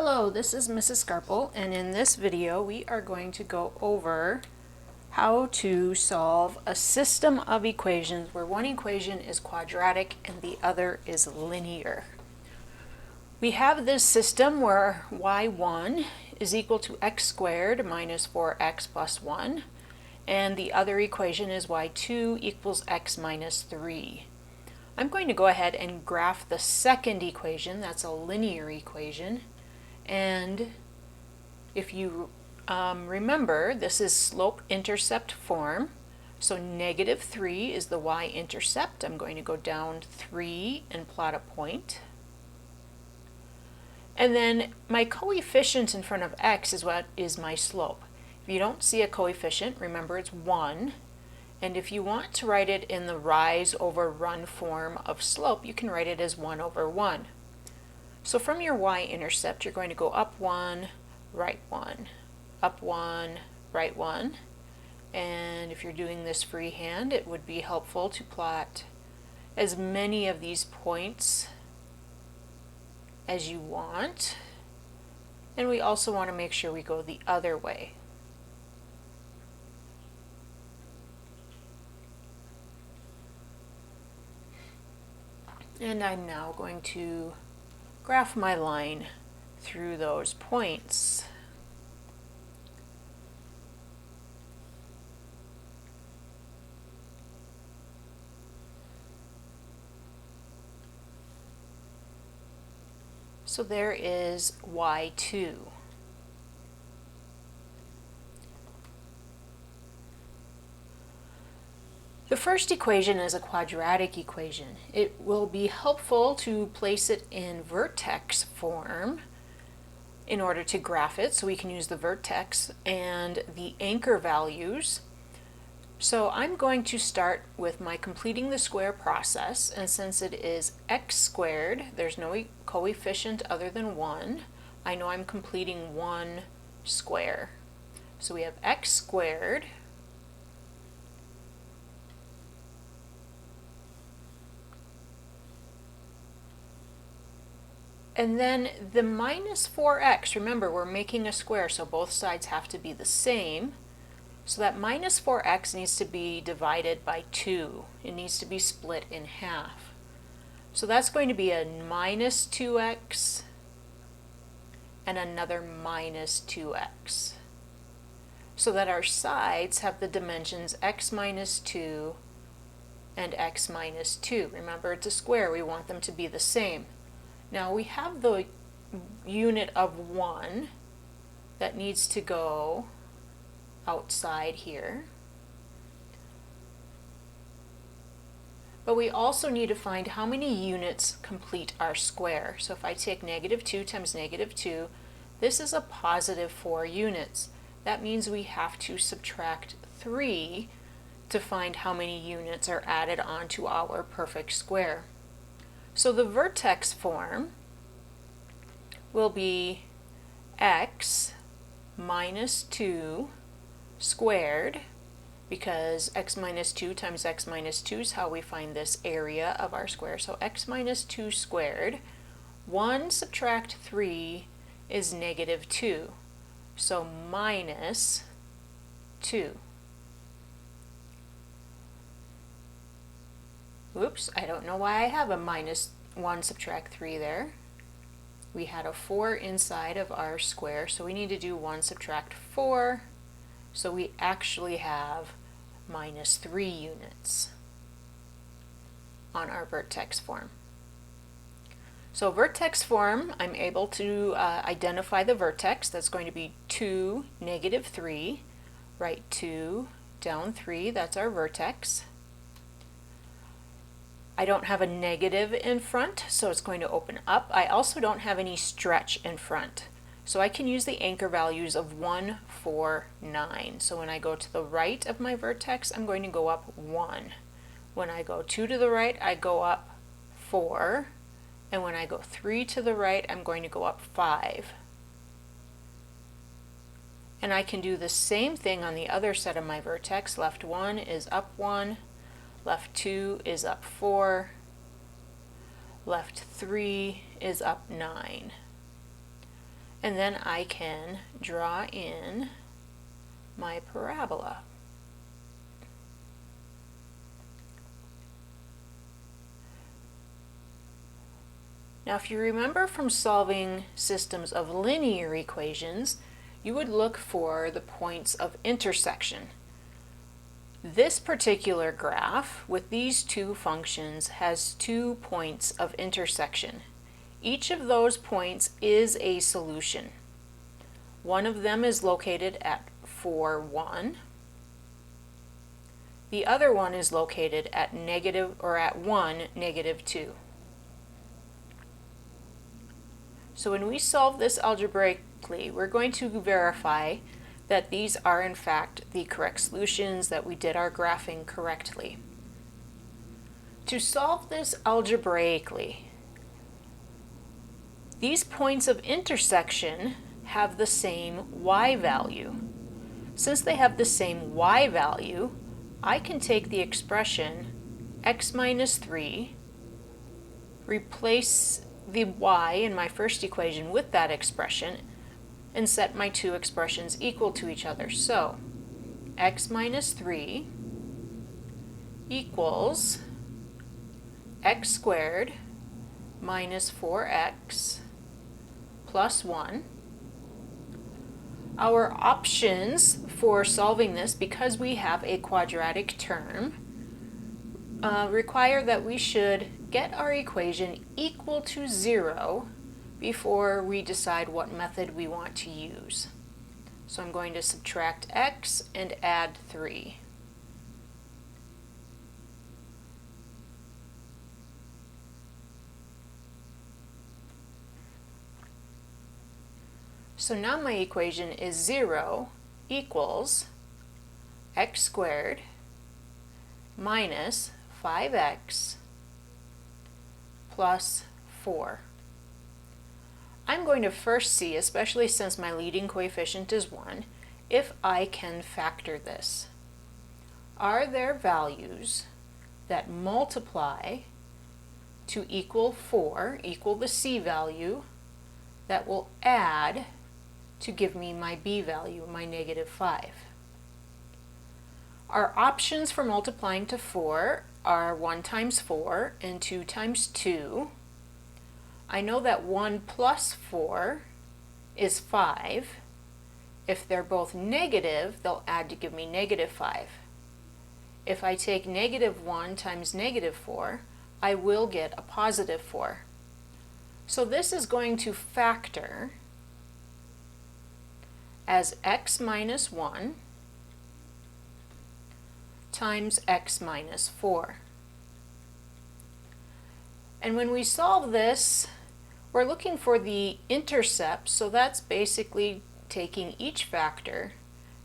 Hello, this is Mrs. Scarple, and in this video we are going to go over how to solve a system of equations where one equation is quadratic and the other is linear. We have this system where y1 is equal to x squared minus 4x plus 1, and the other equation is y2 equals x minus 3. I'm going to go ahead and graph the second equation. That's a linear equation. And if you remember, this is slope-intercept form. So negative 3 is the y-intercept. I'm going to go down 3 and plot a point. And then my coefficient in front of x is what is my slope. If you don't see a coefficient, remember it's 1. And if you want to write it in the rise over run form of slope, you can write it as 1 over 1. So from your y-intercept, you're going to go up 1, right 1, up 1, right 1. And if you're doing this freehand, it would be helpful to plot as many of these points as you want. And we also want to make sure we go the other way. And I'm now going to graph my line through those points. So there is y2. The first equation is a quadratic equation. It will be helpful to place it in vertex form in order to graph it, so we can use the vertex and the anchor values. So I'm going to start with my completing the square process, and since it is x squared, there's no coefficient other than 1, I know I'm completing one square. So we have x squared and then the minus 4x, remember we're making a square, so both sides have to be the same. So that minus 4x needs to be divided by 2. It needs to be split in half. So that's going to be a minus 2x and another minus 2x. So that our sides have the dimensions x minus 2 and x minus 2. Remember, it's a square. We want them to be the same. Now we have the unit of 1 that needs to go outside here. But we also need to find how many units complete our square. So if I take negative 2 times negative 2, this is a positive 4 units. That means we have to subtract 3 to find how many units are added onto our perfect square. So the vertex form will be x minus 2 squared, because x minus 2 times x minus 2 is how we find this area of our square. So x minus 2 squared, 1 subtract 3 is negative 2. So minus 2. Oops, I don't know why I have a minus 1 subtract 3 there. We had a 4 inside of our square, so we need to do 1 subtract 4. So we actually have minus 3 units on our vertex form. So vertex form, I'm able to identify the vertex. That's going to be 2, negative 3. Write 2, down 3, that's our vertex. I don't have a negative in front, so it's going to open up. I also don't have any stretch in front. So I can use the anchor values of 1, 4, 9. So when I go to the right of my vertex, I'm going to go up 1. When I go 2 to the right, I go up 4. And when I go 3 to the right, I'm going to go up 5. And I can do the same thing on the other side of my vertex. Left 1 is up 1. Left 2 is up 4. Left 3 is up 9. And then I can draw in my parabola. Now, if you remember from solving systems of linear equations, you would look for the points of intersection. This particular graph with these two functions has 2 points of intersection. Each of those points is a solution. One of them is located at 4, 1. The other one is located at at 1, negative 2. So when we solve this algebraically, we're going to verify that these are in fact the correct solutions, that we did our graphing correctly. To solve this algebraically, these points of intersection have the same y value. Since they have the same y value, I can take the expression x minus 3, replace the y in my first equation with that expression, and set my two expressions equal to each other. So x minus 3 equals x squared minus 4x plus 1. Our options for solving this, because we have a quadratic term, require that we should get our equation equal to 0 before we decide what method we want to use. So I'm going to subtract x and add 3. So now my equation is 0 equals x squared minus 5x plus 4. I'm going to first see, especially since my leading coefficient is 1, if I can factor this. Are there values that multiply to equal 4, equal the c value, that will add to give me my b value, my negative 5? Our options for multiplying to 4 are 1 times 4 and 2 times 2. I know that 1 plus 4 is 5. If they're both negative, they'll add to give me negative 5. If I take negative 1 times negative 4, I will get a positive 4. So this is going to factor as x minus 1 times x minus 4. And when we solve this, we're looking for the intercept, so that's basically taking each factor,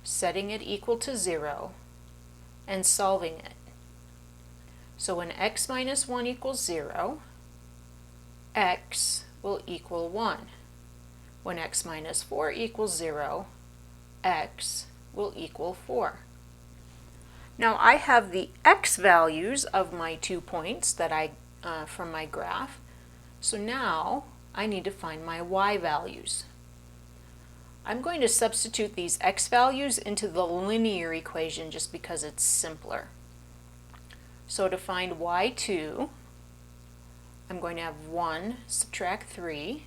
setting it equal to 0, and solving it. So when x minus 1 equals 0, x will equal 1. When x minus 4 equals 0, x will equal 4. Now I have the x values of my 2 points that from my graph. So now I need to find my y values. I'm going to substitute these x values into the linear equation just because it's simpler. So to find y2, I'm going to have 1 subtract 3,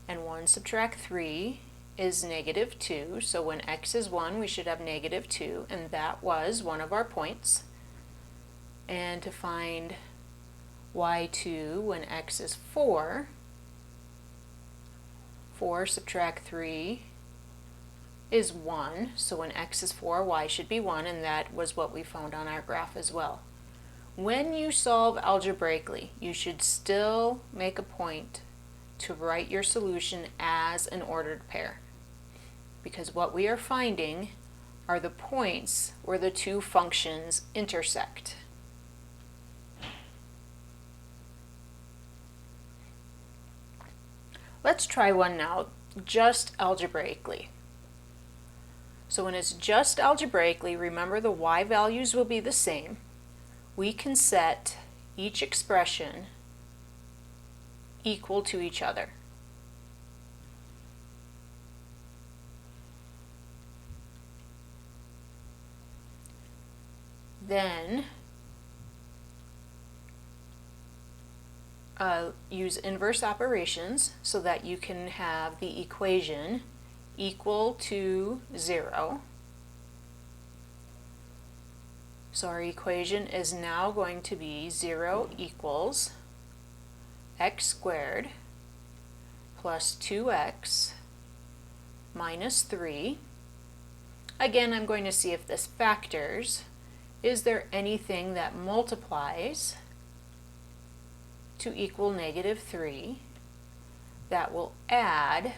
and 1 subtract 3 is negative 2. So when x is 1, we should have negative 2, and that was one of our points. And to find y2 when x is 4, 4 subtract 3 is 1. So when x is 4, y should be 1, and that was what we found on our graph as well. When you solve algebraically, you should still make a point to write your solution as an ordered pair, because what we are finding are the points where the two functions intersect. Let's try one now, just algebraically. So when it's just algebraically, remember the y values will be the same. We can set each expression equal to each other. Then use inverse operations so that you can have the equation equal to 0. So our equation is now going to be 0 equals x squared plus 2x minus 3. Again, I'm going to see if this factors. Is there anything that multiplies to equal negative 3 that will add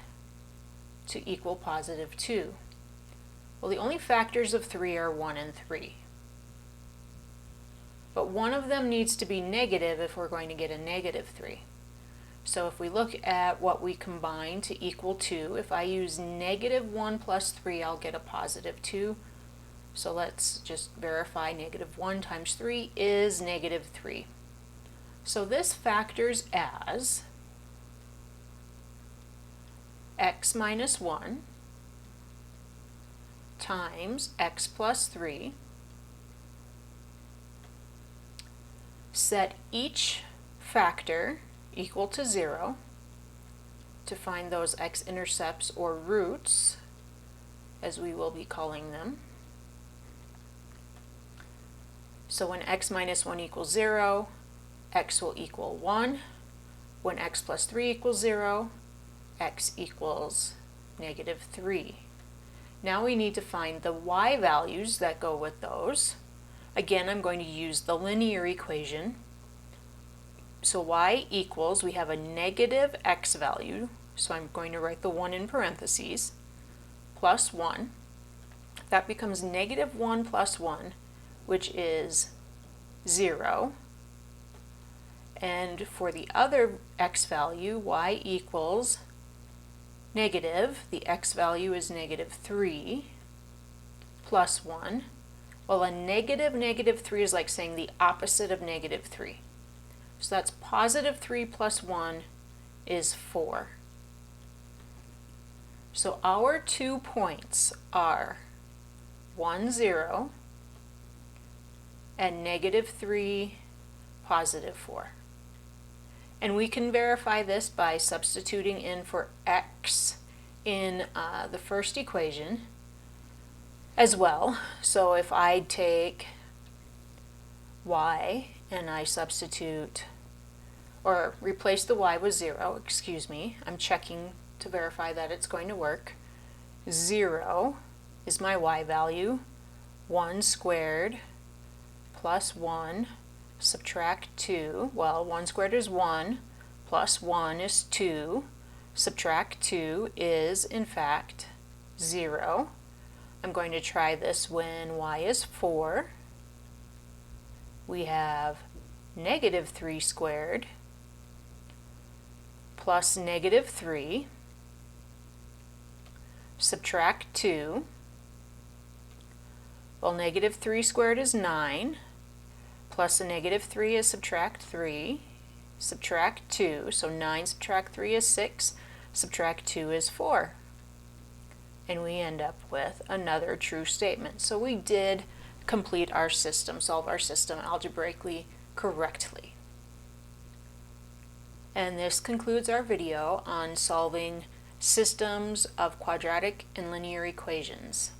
to equal positive 2? Well, the only factors of 3 are 1 and 3. But one of them needs to be negative if we're going to get a negative 3. So if we look at what we combine to equal 2, if I use negative 1 plus 3, I'll get a positive 2. So let's just verify negative 1 times 3 is negative 3. So this factors as x minus 1 times x plus 3. Set each factor equal to 0 to find those x-intercepts or roots, as we will be calling them. So when x minus 1 equals 0, x will equal 1. When x plus 3 equals 0, x equals negative 3. Now we need to find the y values that go with those. Again, I'm going to use the linear equation. So y equals, we have a negative x value, so I'm going to write the 1 in parentheses, plus 1. That becomes negative 1 plus 1, which is 0. And for the other x value, y equals negative, the x value is negative 3 plus 1. Well, a negative 3 is like saying the opposite of negative 3. So that's positive 3 plus 1 is 4. So our 2 points are 1, 0, and negative 3, positive 4. And we can verify this by substituting in for x in the first equation as well. So if I take y and I substitute, or replace the y with 0, excuse me, I'm checking to verify that it's going to work. 0 is my y value, 1 squared plus 1, subtract 2, well 1 squared is 1, plus 1 is 2, subtract 2 is in fact 0. I'm going to try this when y is 4. We have negative 3 squared plus negative 3, subtract 2. Well, negative 3 squared is 9, plus a negative 3 is subtract 3, subtract 2, so 9 subtract 3 is 6, subtract 2 is 4. And we end up with another true statement. So we did complete our system, solve our system algebraically correctly. And this concludes our video on solving systems of quadratic and linear equations.